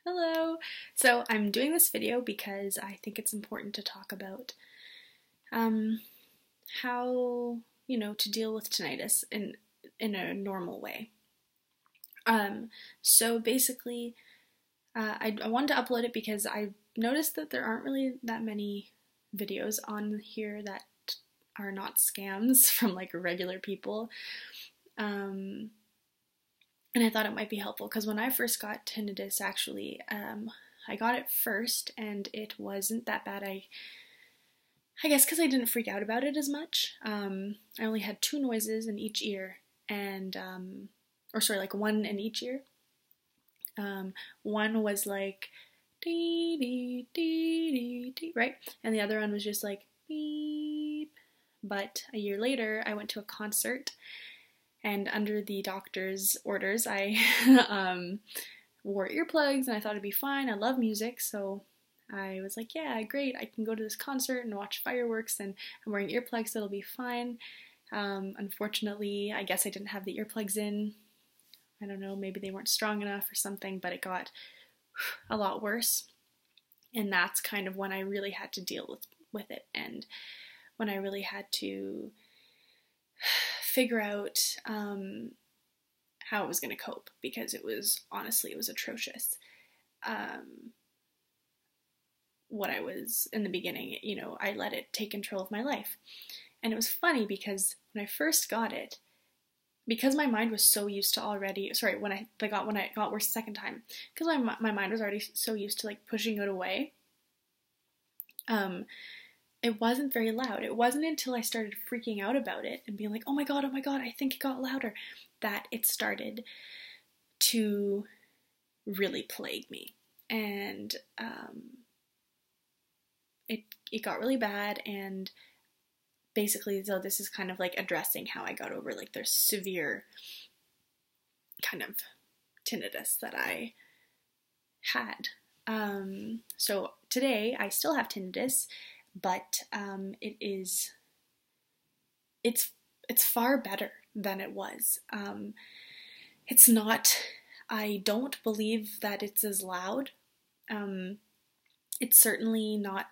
Hello! So I'm doing this video because I think it's important to talk about um, how, to deal with tinnitus in a normal way. So basically, I wanted to upload it because I noticed that there aren't really that many videos on here that are not scams from like regular people. And I thought it might be helpful because when I first got tinnitus, actually, I got it first and it wasn't that bad. I guess because I didn't freak out about it as much. I only had two noises in each ear, and like one in each ear. One was like dee dee dee dee dee, right, and the other one was just like beep. But a year later, I went to a concert. And under the doctor's orders, I wore earplugs, and I thought it'd be fine. I love music, so I was like, yeah, great. I can go to this concert and watch fireworks, and I'm wearing earplugs, so it'll be fine. Unfortunately, I guess I didn't have the earplugs in. I don't know, maybe they weren't strong enough or something, but it got a lot worse. And that's kind of when I really had to deal with it, and when I really had to figure out how I was going to cope, because it was atrocious. What I was in the beginning, I let it take control of my life. And it was funny because when I first got it, because my mind was so used to already, when I got worse the second time, because my mind was already so used to like pushing it away, it wasn't very loud. It wasn't until I started freaking out about it and being like, oh my god, I think it got louder, that it started to really plague me. And it got really bad, and basically, so this is kind of like addressing how I got over like the severe kind of tinnitus that I had. So today I still have tinnitus, but it's far better than it was. It's not, I don't believe that it's as loud. It's certainly not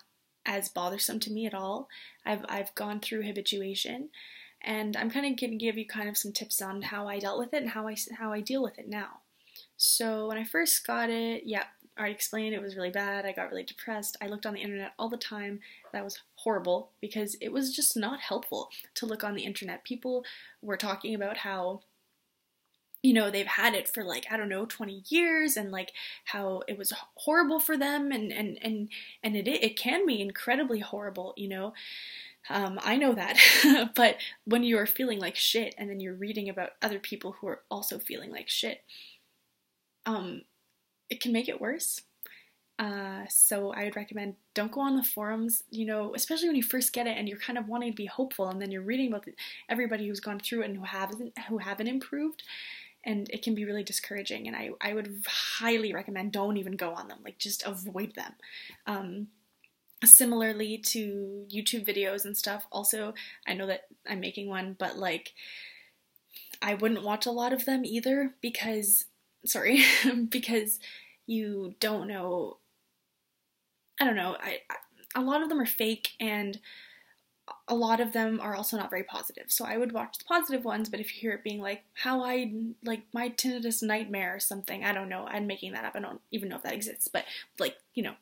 as bothersome to me at all. I've gone through habituation, and I'm kind of going to give you kind of some tips on how I dealt with it and how I deal with it now. So when I first got it, yeah, I explained it was really bad. I got really depressed. I looked on the internet all the time. That was horrible because it was just not helpful to look on the internet. People were talking about how, they've had it for like, 20 years, and like how it was horrible for them, and it can be incredibly horrible, I know that. But when you are feeling like shit and then you're reading about other people who are also feeling like shit, it can make it worse. So I would recommend don't go on the forums, especially when you first get it and you're kind of wanting to be hopeful, and then you're reading about everybody who's gone through it and who haven't improved, and it can be really discouraging. And I would highly recommend don't even go on them, like just avoid them. Similarly to YouTube videos and stuff. Also, I know that I'm making one, but like I wouldn't watch a lot of them either because you don't know. I don't know. A lot of them are fake, and a lot of them are also not very positive. So I would watch the positive ones, but if you hear it being like how I like my tinnitus nightmare or something, I don't know. I'm making that up. I don't even know if that exists, but like,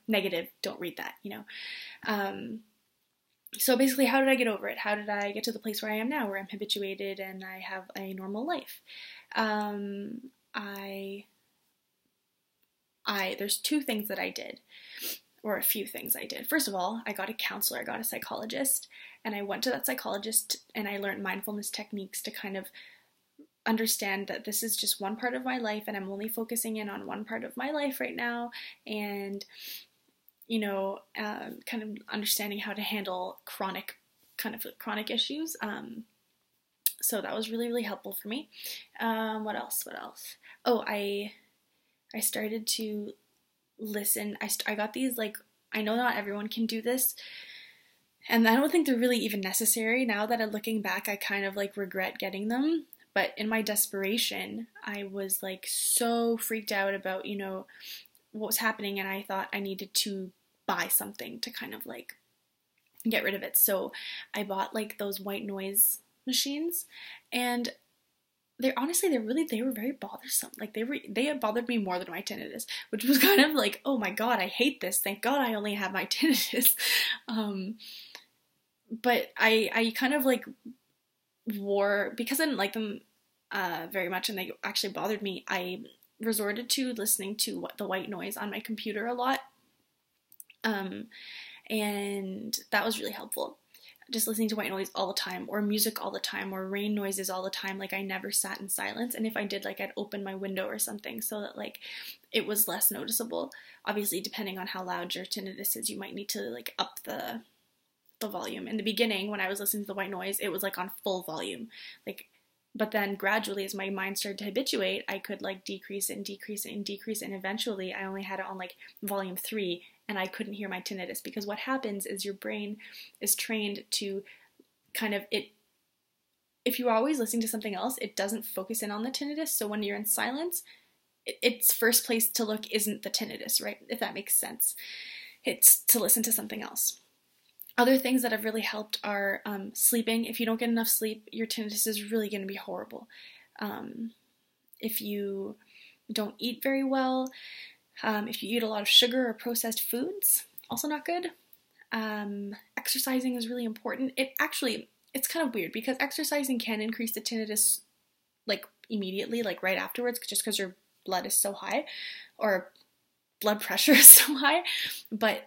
negative, don't read that, So basically, how did I get over it? How did I get to the place where I am now, where I'm habituated and I have a normal life? There's two things that I did, or a few things I did. First of all, I got a counselor, I got a psychologist, and I went to that psychologist and I learned mindfulness techniques to kind of understand that this is just one part of my life and I'm only focusing in on one part of my life right now, and kind of understanding how to handle chronic issues. So that was really, really helpful for me. What else? Oh, I started to listen. I got these, like, I know not everyone can do this, and I don't think they're really even necessary. Now that I'm looking back, I kind of like regret getting them. But in my desperation, I was like so freaked out about, what was happening, and I thought I needed to buy something to kind of like get rid of it. So I bought like those white noise machines, and they were very bothersome. Like they had bothered me more than my tinnitus, which was kind of like, oh my god, I hate this. Thank God I only have my tinnitus. But I kind of like because I didn't like them very much, and they actually bothered me, I resorted to listening to the white noise on my computer a lot. And that was really helpful. Just listening to white noise all the time, or music all the time, or rain noises all the time. Like I never sat in silence, and if I did, like I'd open my window or something so that like it was less noticeable. Obviously, depending on how loud your tinnitus is, you might need to like up the volume. In the beginning, when I was listening to the white noise, it was like on full volume, like. But then gradually, as my mind started to habituate, I could like decrease it and decrease it and decrease it, and eventually I only had it on like volume 3, and I couldn't hear my tinnitus, because what happens is your brain is trained to kind of if you're always listening to something else, it doesn't focus in on the tinnitus. So when you're in silence, its first place to look isn't the tinnitus, right? If that makes sense. It's to listen to something else. Other things that have really helped are sleeping. If you don't get enough sleep, your tinnitus is really going to be horrible. If you don't eat very well, if you eat a lot of sugar or processed foods, also not good. Exercising is really important. It's kind of weird because exercising can increase the tinnitus like immediately, like right afterwards, just because your blood is so high, or blood pressure is so high. But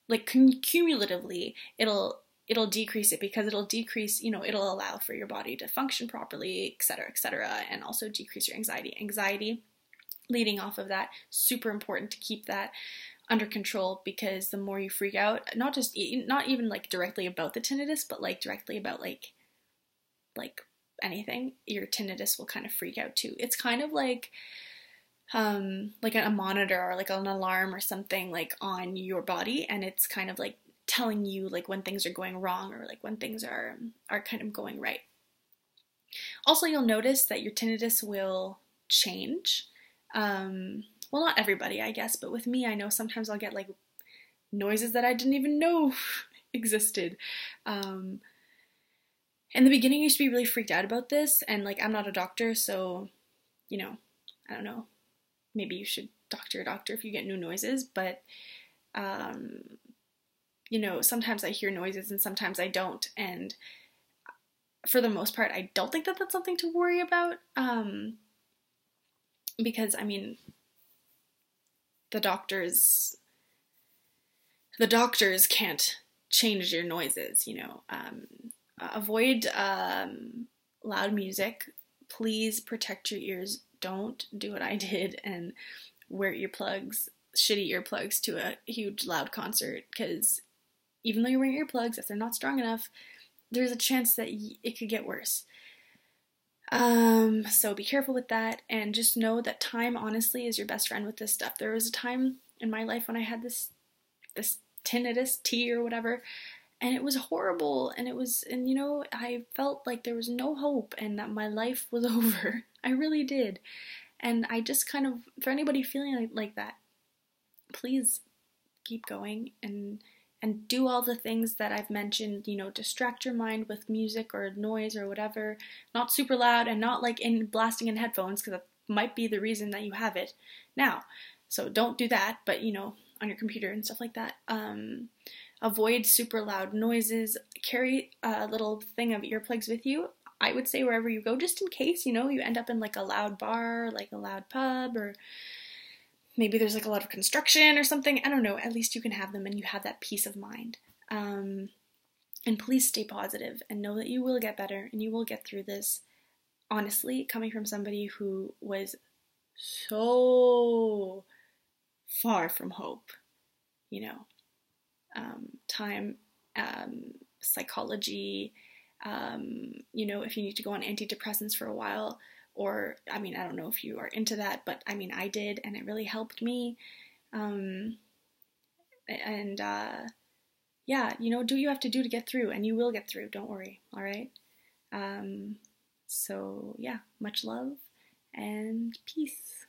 like cumulatively, it'll decrease it, because it'll decrease, it'll allow for your body to function properly, et cetera, and also decrease your anxiety. Anxiety, leading off of that, super important to keep that under control, because the more you freak out, not even like directly about the tinnitus, but like directly about like anything, your tinnitus will kind of freak out too. It's kind of like a monitor or like an alarm or something like on your body, and it's kind of like telling you like when things are going wrong, or like when things are kind of going right. Also, you'll notice that your tinnitus will change. Well, not everybody, I guess, but with me, I know sometimes I'll get like noises that I didn't even know existed. In the beginning, I used to be really freaked out about this, and like I'm not a doctor, so I don't know. Maybe you should talk to your doctor if you get new noises, but, sometimes I hear noises and sometimes I don't, and for the most part, I don't think that that's something to worry about, because, I mean, the doctors can't change your noises, avoid loud music. Please protect your ears. Don't do what I did and wear shitty earplugs to a huge loud concert, because even though you're wearing earplugs, if they're not strong enough, there's a chance that it could get worse. So be careful with that, and just know that time, honestly, is your best friend with this stuff. There was a time in my life when I had this tinnitus, T or whatever, and it was horrible, and I felt like there was no hope and that my life was over. I really did. And I just kind of, for anybody feeling like that, please keep going and do all the things that I've mentioned, distract your mind with music or noise or whatever, not super loud, and not like blasting in headphones, because that might be the reason that you have it now. So don't do that, but on your computer and stuff like that. Avoid super loud noises. Carry a little thing of earplugs with you, I would say, wherever you go, just in case, you end up in like a loud bar, like a loud pub, or maybe there's like a lot of construction or something. I don't know. At least you can have them and you have that peace of mind. And please stay positive and know that you will get better and you will get through this. Honestly, coming from somebody who was so far from hope, time, psychology, if you need to go on antidepressants for a while, or, I don't know if you are into that, but I did, and it really helped me. Do what you have to do to get through, and you will get through, don't worry, all right? So, yeah, much love, and peace.